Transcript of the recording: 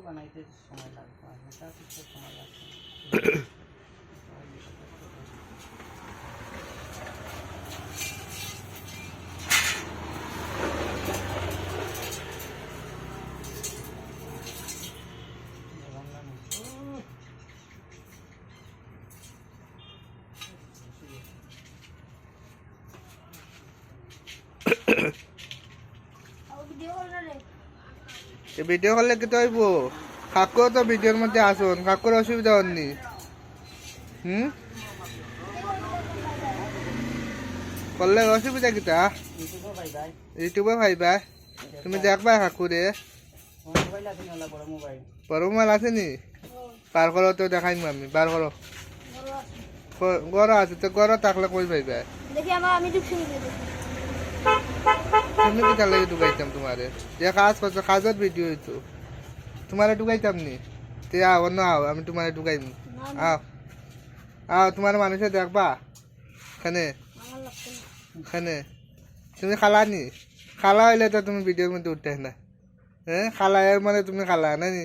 বানাইতে সময় লাগবে, এটা কিছু সময় লাগবে। ভিডিও করলে কি তো হইব? কাকু তো ভিডিওর মধ্যে আসুন, কাকুর অসুবিধা হননি। করলে অসুবিধা কিতা? ইউটিউবে ভাইবা তুমি দেখবা কাকুরে? বড় মোবাইল আছে নি? বার করো তো দেখাইম আমি, বার করো। গড় আছে তো, গড় থাকলে কই ভাইবা? তুমি কি তার লাগে ঢুকাইতাম তোমারে? যে কাজ করছো কাজের ভিডিও হইতো, তোমারে ঢুকাইতাম নি? তে আও অন্য আও, আমি তোমারে ঢুকাইম। আও আও, তোমার মানুষে দেখবা খানে খানে। তুমি খালা নি? খালা হইলে তো তুমি ভিডিওর মধ্যে উঠতে না। হ্যাঁ, খালা এর মানে তুমি খালা না নি?